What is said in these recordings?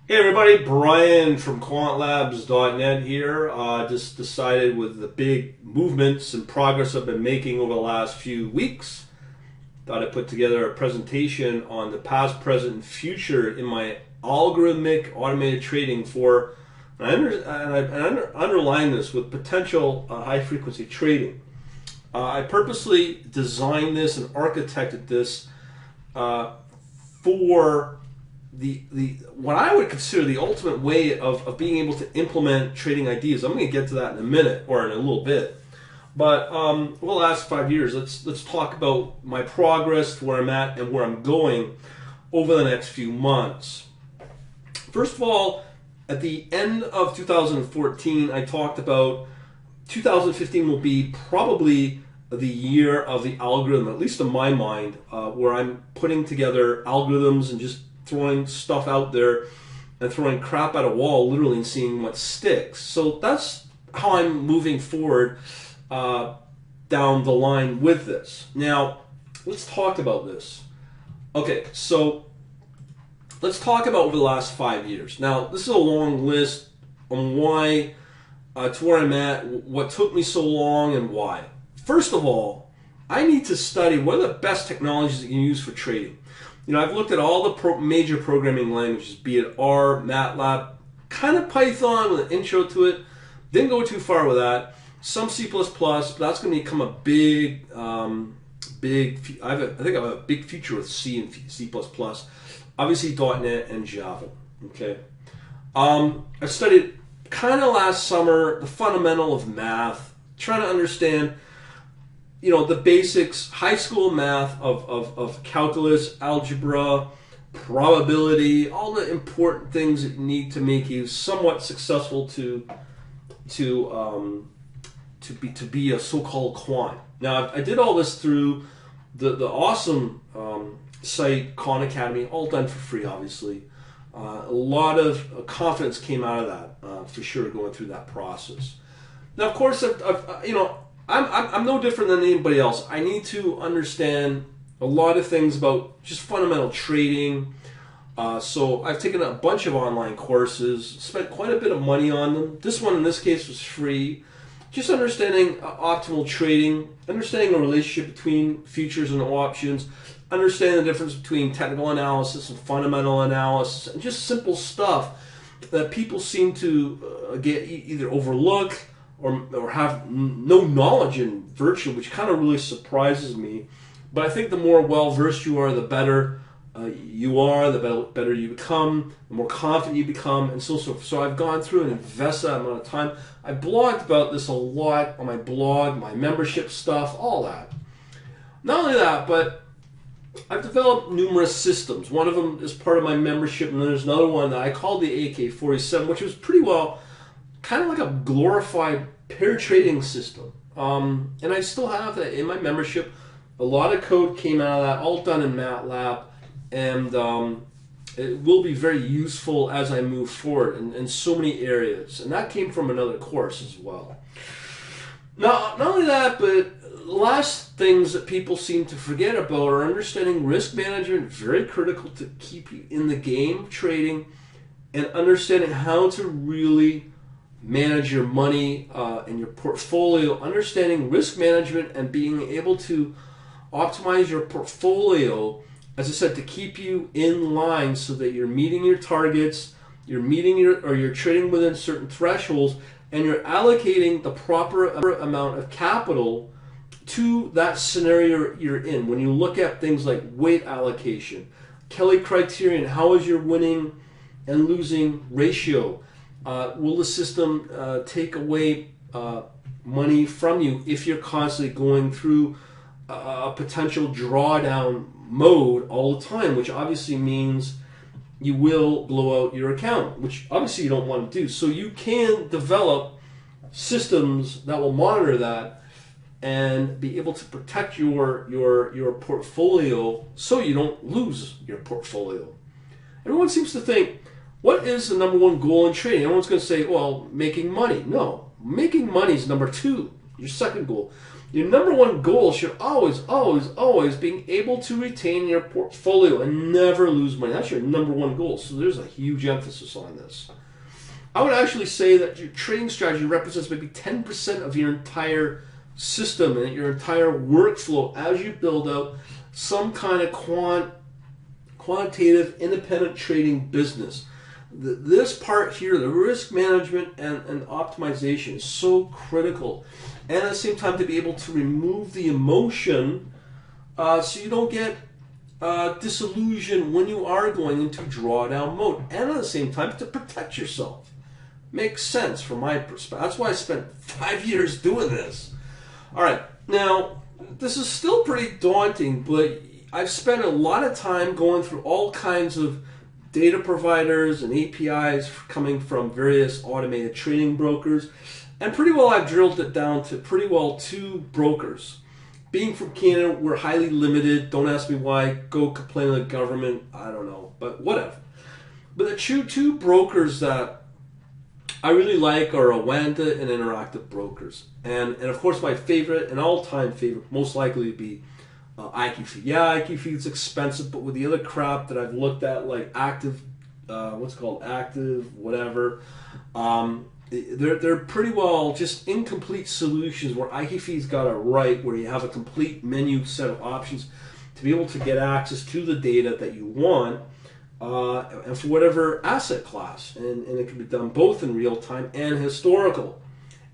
Hey everybody, Brian from quantlabs.net here. Just decided with the big movements and progress I've been making over the last few weeks, thought I'd put together a presentation on the past, present, and future in my algorithmic automated trading for, and I underline this with potential high frequency trading. I purposely designed this and architected this for the what I would consider the ultimate way of being able to implement trading ideas. I'm going to get to that in a minute or in a little bit. But over the last 5 years, let's talk about my progress, where I'm at, and where I'm going over the next few months. First of all, at the end of 2014, I talked about 2015 will be probably the year of the algorithm, at least in my mind, where I'm putting together algorithms and just throwing stuff out there and throwing crap at a wall literally and seeing what sticks. So that's how I'm moving forward down the line with this. Now, let's talk about this. Okay, so let's talk about over the last 5 years. Now, this is a long list on why, to where I'm at, what took me so long and why. First of all, I need to study what are the best technologies that you can use for trading. You know, I've looked at all the major programming languages, be it R, MATLAB, kind of Python with an intro to it. Didn't go too far with that. Some C++, but that's going to become a big, I think I have a big future with C and C++. Obviously .NET and Java. Okay. I studied kind of last summer the fundamental of math, trying to understand, you know, the basics, high school math of calculus, algebra, probability, all the important things that you need to make you somewhat successful to be a so-called quant. Now, I did all this through the awesome site Khan Academy, all done for free, obviously. A lot of confidence came out of that, for sure, going through that process. Now, of course, I'm no different than anybody else. I need to understand a lot of things about just fundamental trading. So I've taken a bunch of online courses, spent quite a bit of money on them. This one in this case was free. Just understanding optimal trading, understanding the relationship between futures and options, understanding the difference between technical analysis and fundamental analysis, and just simple stuff that people seem to get either overlook or have no knowledge in virtually, which kind of really surprises me. But I think the more well-versed you are, the better you are, the better you become, the more confident you become, and so forth. So I've gone through and invested that amount of time. I blogged about this a lot on my blog, my membership stuff, all that. Not only that, but I've developed numerous systems. One of them is part of my membership, and then there's another one that I call the AK-47, which was pretty well kind of like a glorified pair trading system. And I still have that in my membership. A lot of code came out of that, all done in MATLAB, and it will be very useful as I move forward in so many areas. And that came from another course as well. Now, not only that, but last things that people seem to forget about are understanding risk management, very critical to keep you in the game of trading, and understanding how to really manage your money and your portfolio, understanding risk management and being able to optimize your portfolio, as I said, to keep you in line so that you're meeting your targets, you're trading within certain thresholds, and you're allocating the proper amount of capital to that scenario you're in. When you look at things like weight allocation, Kelly criterion, how is your winning and losing ratio? Will the system take away money from you if you're constantly going through a potential drawdown mode all the time, which obviously means you will blow out your account, which obviously you don't want to do. So you can develop systems that will monitor that and be able to protect your portfolio so you don't lose your portfolio. Everyone seems to think, what is the number one goal in trading? Everyone's going to say, well, making money. No, making money is number two, your second goal. Your number one goal should always being able to retain your portfolio and never lose money. That's your number one goal. So there's a huge emphasis on this. I would actually say that your trading strategy represents maybe 10% of your entire system and your entire workflow as you build out some kind of quantitative independent trading business. This part here, the risk management and optimization, is so critical. And at the same time, to be able to remove the emotion so you don't get disillusioned when you are going into drawdown mode. And at the same time, to protect yourself. Makes sense from my perspective. That's why I spent 5 years doing this. All right, now, this is still pretty daunting, but I've spent a lot of time going through all kinds of data providers and APIs coming from various automated trading brokers. And pretty well I've drilled it down to pretty well 2 brokers. Being from Canada, we're highly limited. Don't ask me why. Go complain to the government. I don't know, but whatever. But the two brokers that I really like are Awanda and Interactive Brokers. And of course my favorite, an all-time favorite, most likely to be IQ Yeah, IQ is expensive, but with the other crap that I've looked at, like active, active, whatever, they're pretty well just incomplete solutions where IQ got it right, where you have a complete menu set of options to be able to get access to the data that you want, and for whatever asset class, and it can be done both in real time and historical,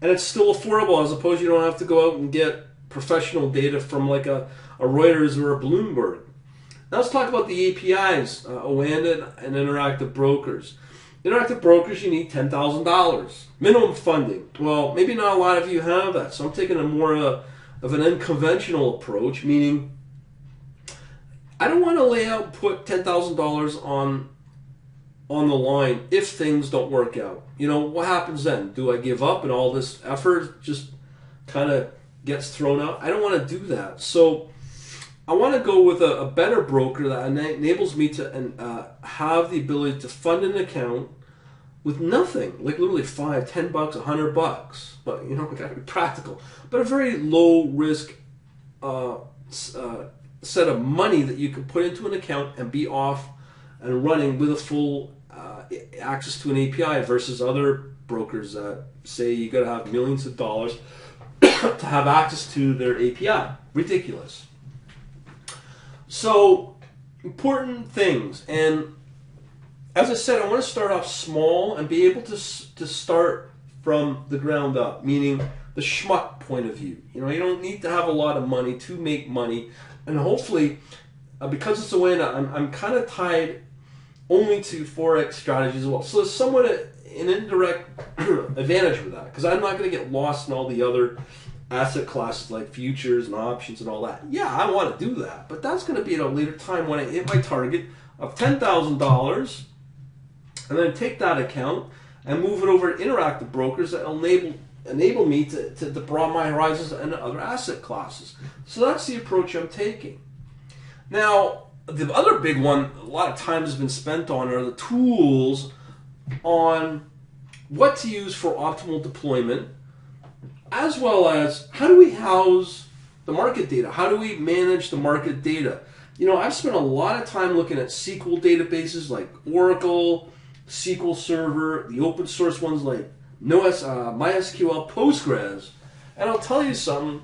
and it's still affordable, as opposed you don't have to go out and get professional data from like a Reuters or a Bloomberg. Now let's talk about the APIs, Awanda and Interactive Brokers. Interactive Brokers, you need $10,000 minimum funding. Well, maybe not a lot of you have that, so I'm taking a more of an unconventional approach, meaning I don't want to lay out and put $10,000 on the line if things don't work out. You know, what happens then? Do I give up and all this effort just kind of gets thrown out? I don't want to do that. So I want to go with a better broker that enables me to have the ability to fund an account with nothing, like literally $5, $10, $100. But you know, we got to be practical. But a very low risk set of money that you can put into an account and be off and running with a full access to an API versus other brokers that say you got to have millions of dollars to have access to their API. Ridiculous. So, important things. And as I said, I want to start off small and be able to start from the ground up, meaning the schmuck point of view. You know, you don't need to have a lot of money to make money. And hopefully, because it's a way that I'm kind of tied only to Forex strategies as well. So there's somewhat an indirect advantage with that, because I'm not going to get lost in all the other asset classes like futures and options and all that. Yeah, I want to do that, but that's going to be at a later time when I hit my target of $10,000, and then take that account and move it over to Interactive Brokers that will enable me to broaden my horizons into other asset classes. So that's the approach I'm taking. Now, the other big one a lot of time has been spent on are the tools on what to use for optimal deployment, as well as how do we house the market data? How do we manage the market data? You know, I've spent a lot of time looking at SQL databases like Oracle, SQL Server, the open source ones like MySQL, Postgres, and I'll tell you something.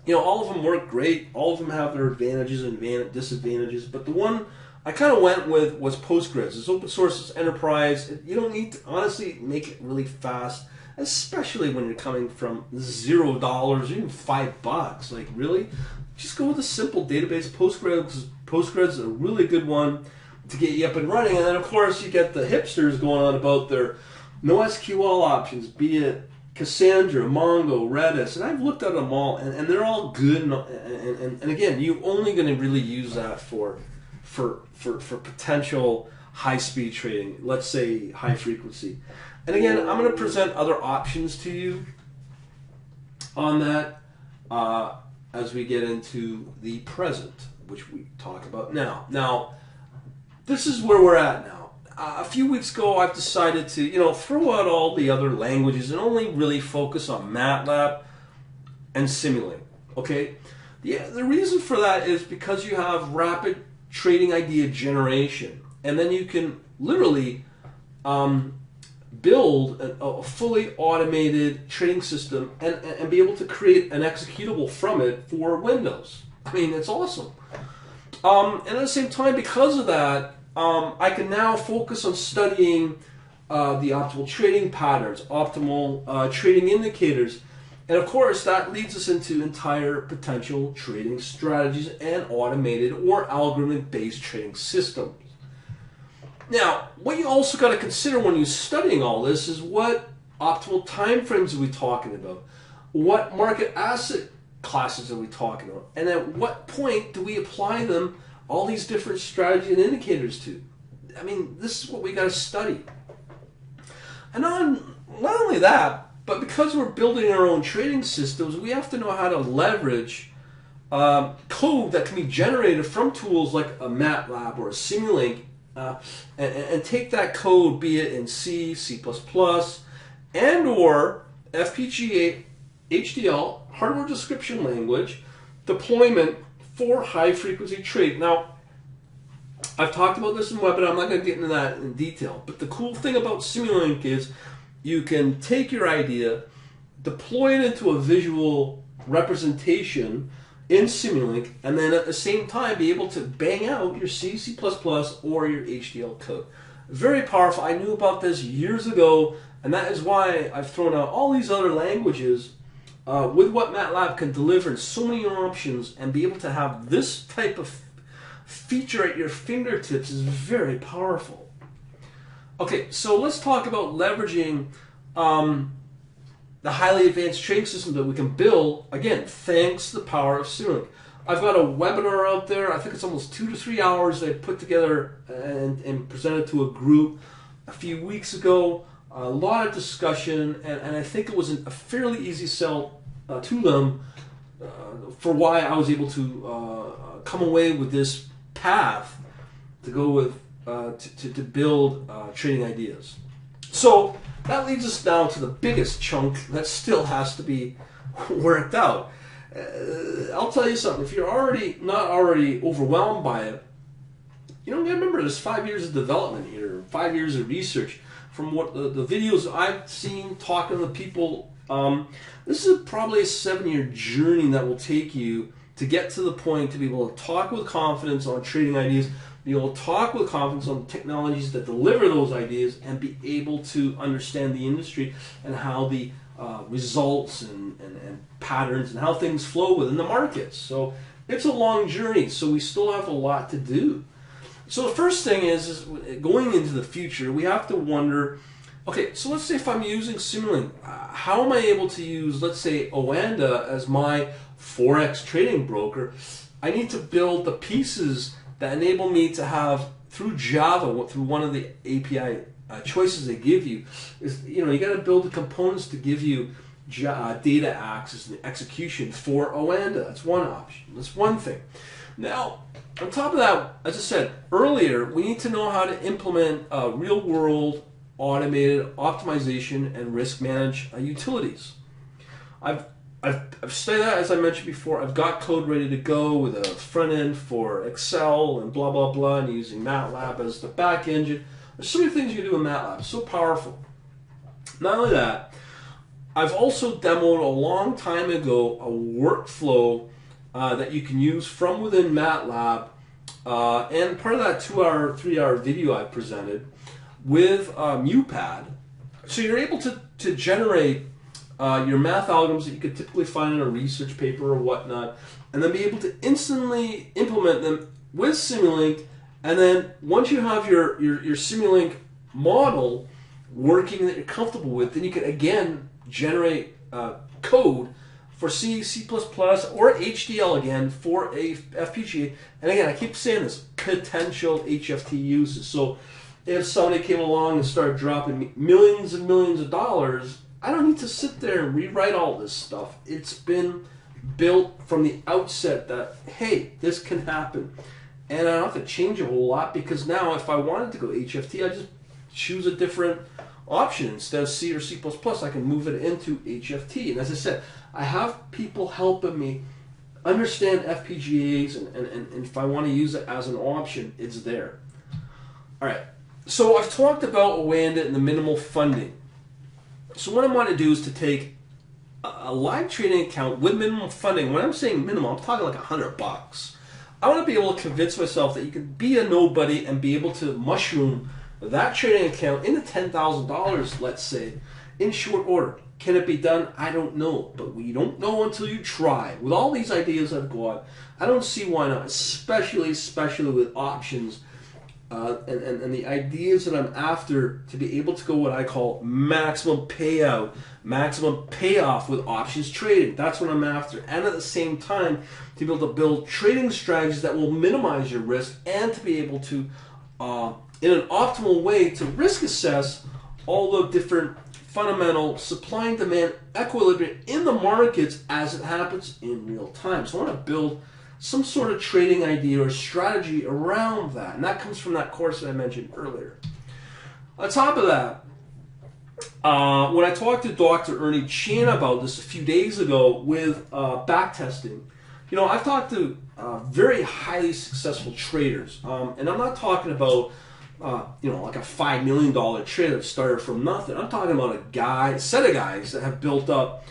You know, all of them work great. All of them have their advantages and disadvantages. But the one I kind of went with was Postgres. It's open source, it's enterprise. You don't need to honestly make it really fast, especially when you're coming from $0 or even $5. Like, really? Just go with a simple database. Postgres is a really good one to get you up and running. And then, of course, you get the hipsters going on about their NoSQL options, be it Cassandra, Mongo, Redis, and I've looked at them all, and they're all good. And again, you're only going to really use that for potential high-speed trading, let's say high frequency. And again, I'm going to present other options to you on that as we get into the present, which we talk about now. Now, this is where we're at now. A few weeks ago, I've decided to, throw out all the other languages and only really focus on MATLAB. and Simulink. Okay, the reason for that is because you have rapid trading idea generation, and then you can literally build a fully automated trading system and be able to create an executable from it for Windows. I mean, it's awesome. And at the same time, because of that, I can now focus on studying the optimal trading patterns, optimal trading indicators, and of course that leads us into entire potential trading strategies and automated or algorithmic-based trading systems. Now, what you also got to consider when you're studying all this is what optimal time frames are we talking about? What market asset classes are we talking about? And at what point do we apply them, all these different strategies and indicators to? I mean, this is what we got to study. And not only that, but because we're building our own trading systems, we have to know how to leverage code that can be generated from tools like a MATLAB or a Simulink, and take that code, be it in C, C++, and or FPGA, HDL, hardware description language, deployment for high-frequency trade. Now, I've talked about this in the webinar. I'm not going to get into that in detail. But the cool thing about Simulink is you can take your idea, deploy it into a visual representation in Simulink, and then at the same time be able to bang out your C, C++, or your HDL code. Very powerful. I knew about this years ago, and that is why I've thrown out all these other languages with what MATLAB can deliver, so many options, and be able to have this type of feature at your fingertips is very powerful. Okay, so let's talk about leveraging the highly advanced trading system that we can build, again, thanks to the power of Simulink. I've got a webinar out there. I think it's almost 2 to 3 hours that I put together and presented to a group a few weeks ago. A lot of discussion, and I think it was a fairly easy sell to them for why I was able to come away with this path to go with to build trading ideas. So that leads us now to the biggest chunk that still has to be worked out. I'll tell you something. If you're not already overwhelmed by it, you know, remember there's 5 years of development here, 5 years of research. From what the videos I've seen, talking to people, this is probably a 7-year journey that will take you to get to the point to be able to talk with confidence on trading ideas, be able to talk with confidence on technologies that deliver those ideas, and be able to understand the industry and how the results and patterns and how things flow within the markets. So it's a long journey, so we still have a lot to do. So the first thing is going into the future, we have to wonder, okay, so let's say if I'm using Simulink, how am I able to use, let's say, Oanda as my Forex trading broker? I need to build the pieces that enable me to have, through Java, through one of the API choices they give you, is, you know, you got to build the components to give you data access and execution for Oanda. That's one option. That's one thing. Now, on top of that, as I said earlier, we need to know how to implement real-world automated optimization and risk manage utilities. I've studied that, as I mentioned before. I've got code ready to go with a front end for Excel and blah, blah, blah, and using MATLAB as the back engine. There's so many things you can do in MATLAB. It's so powerful. Not only that, I've also demoed a long time ago a workflow that you can use from within MATLAB, and part of that 2-hour, 3-hour video I presented with MuPad. So you're able to generate your math algorithms that you could typically find in a research paper or whatnot, and then be able to instantly implement them with Simulink. And then once you have your Simulink model working that you're comfortable with, then you can again generate code for C, C++, or HDL again for a FPGA. And again, I keep saying this, potential HFT uses. So if somebody came along and started dropping millions and millions of dollars, I don't need to sit there and rewrite all this stuff. It's been built from the outset that, hey, this can happen. And I don't have to change a whole lot, because now if I wanted to go HFT, I just choose a different option. Instead of C or C++, I can move it into HFT. And as I said, I have people helping me understand FPGAs, and if I want to use it as an option, it's there. All right, so I've talked about Oanda and the minimal funding. So what I want to do is to take a live trading account with minimum funding. When I'm saying minimum, I'm talking like $100. I want to be able to convince myself that you can be a nobody and be able to mushroom that trading account into $10,000, let's say, in short order. Can it be done? I don't know, but we don't know until you try. With all these ideas I've got, I don't see why not, especially with options and the ideas that I'm after, to be able to go what I call maximum payout, maximum payoff with options trading. That's what I'm after. And at the same time, to be able to build trading strategies that will minimize your risk, and to be able to, in an optimal way, to risk assess all the different fundamental supply and demand equilibrium in the markets as it happens in real time. So I want to build some sort of trading idea or strategy around that. And that comes from that course that I mentioned earlier. On top of that, when I talked to Dr. Ernie Chan about this a few days ago with backtesting, you know, I've talked to very highly successful traders. And I'm not talking about you know, like a $5 million trader that started from nothing. I'm talking about a set of guys that have built up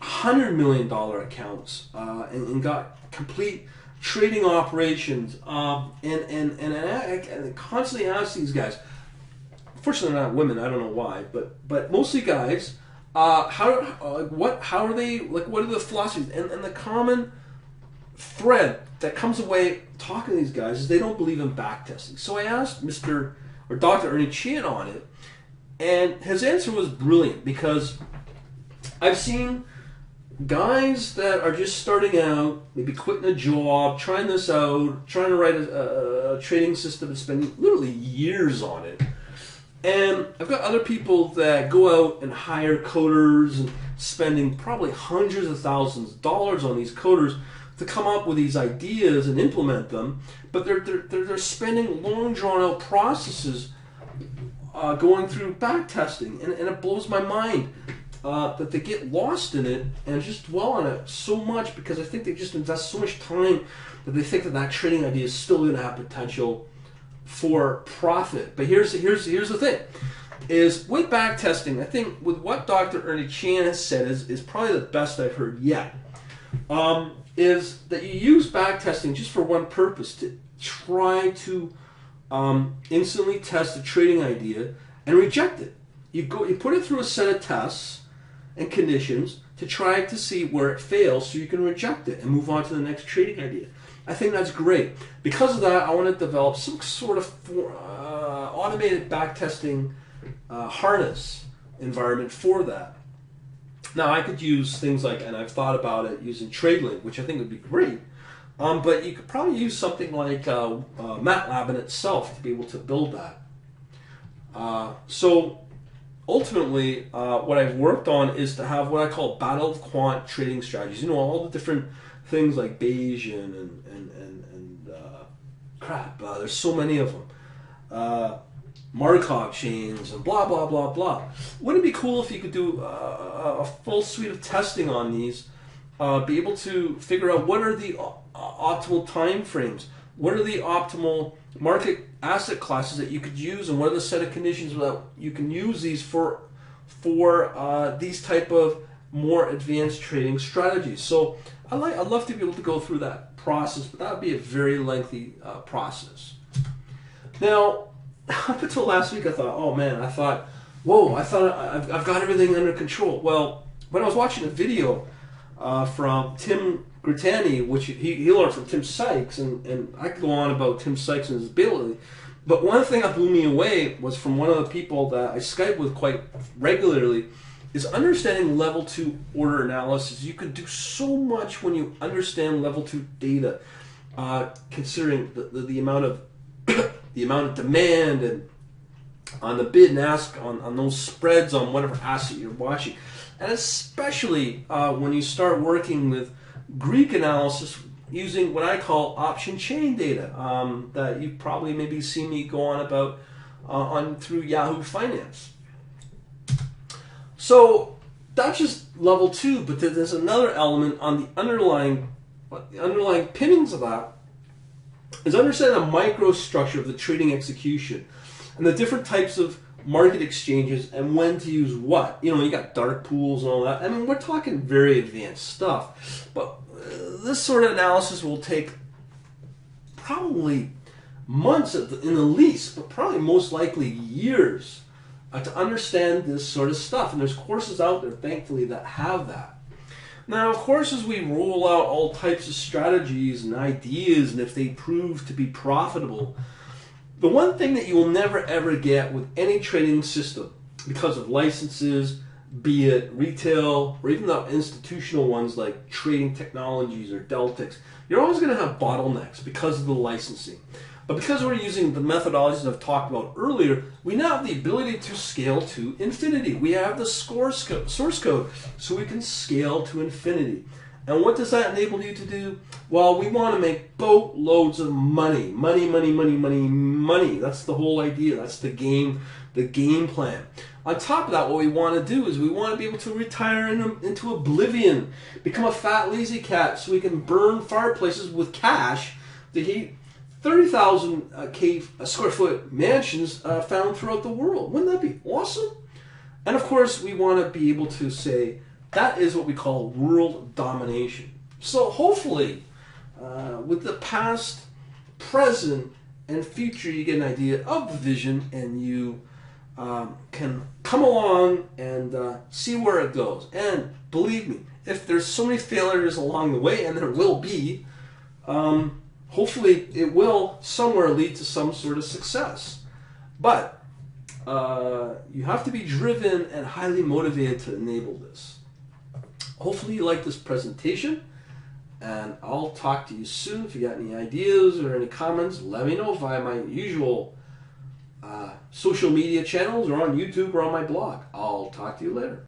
$100 million accounts and got complete trading operations. And I constantly ask these guys. Fortunately, not women. I don't know why, but mostly guys. How are they, like? What are the philosophies? And the common thread that comes away talking to these guys is they don't believe in backtesting. So I asked Dr. Ernie Chan on it, and his answer was brilliant, because I've seen guys that are just starting out, maybe quitting a job, trying this out, trying to write a trading system and spending literally years on it. And I've got other people that go out and hire coders and spending probably hundreds of thousands of dollars on these coders to come up with these ideas and implement them, but they're spending long drawn out processes going through backtesting, and it blows my mind that they get lost in it and just dwell on it so much, because I think they just invest so much time that they think that trading idea is still going to have potential for profit. But here's the thing, is with backtesting, I think with what Dr. Ernie Chan has said is probably the best I've heard yet. Is that you use backtesting just for one purpose, to try to instantly test a trading idea and reject it. You put it through a set of tests and conditions to try to see where it fails, so you can reject it and move on to the next trading idea. I think that's great. Because of that, I want to develop some sort of automated backtesting harness environment for that. Now, I could use things like, and I've thought about it, using TradeLink, which I think would be great, but you could probably use something like MATLAB in itself to be able to build that. So ultimately, what I've worked on is to have what I call battle of quant trading strategies. You know, all the different things like Bayesian and crap. There's so many of them. Markov chains and blah blah blah blah. Wouldn't it be cool if you could do a full suite of testing on these, be able to figure out what are the optimal time frames, what are the optimal market asset classes that you could use, and what are the set of conditions that you can use these for these type of more advanced trading strategies. So I'd love to be able to go through that process, but that would be a very lengthy process. Now, up until last week, I thought, whoa, I've got everything under control. Well, when I was watching a video from Tim Grittani, which he learned from Tim Sykes, and I could go on about Tim Sykes and his ability, but one thing that blew me away was from one of the people that I Skype with quite regularly, is understanding level 2 order analysis. You can do so much when you understand level 2 data, considering the amount of the amount of demand and on the bid and ask on those spreads on whatever asset you're watching. And especially when you start working with Greek analysis using what I call option chain data, that you've probably maybe seen me go on about on through Yahoo Finance. So that's just level 2, but there's another element on the underlying pinnings of that is understanding the microstructure of the trading execution and the different types of market exchanges and when to use what. You know, you got dark pools and all that. I mean, we're talking very advanced stuff, but this sort of analysis will take probably months in the least, but probably most likely years to understand this sort of stuff. And there's courses out there, thankfully, that have that. Now, of course, as we roll out all types of strategies and ideas, and if they prove to be profitable, the one thing that you will never ever get with any trading system, because of licenses, be it retail or even the institutional ones like Trading Technologies or Deltix, you're always going to have bottlenecks because of the licensing. But because we're using the methodologies I've talked about earlier, we now have the ability to scale to infinity. We have the source code, so we can scale to infinity. And what does that enable you to do? Well, we want to make boatloads of money. Money, money, money, money, money. That's the whole idea. That's the game plan. On top of that, what we want to do is we want to be able to retire into oblivion, become a fat lazy cat so we can burn fireplaces with cash to heat 30,000 square foot mansions found throughout the world. Wouldn't that be awesome? And of course, we want to be able to say that is what we call world domination. So hopefully, with the past, present, and future, you get an idea of the vision, and you can come along and see where it goes. And believe me, if there's so many failures along the way, and there will be, hopefully it will somewhere lead to some sort of success. But you have to be driven and highly motivated to enable this. Hopefully you like this presentation, and I'll talk to you soon. If you got any ideas or any comments, let me know via my usual social media channels or on YouTube or on my blog. I'll talk to you later.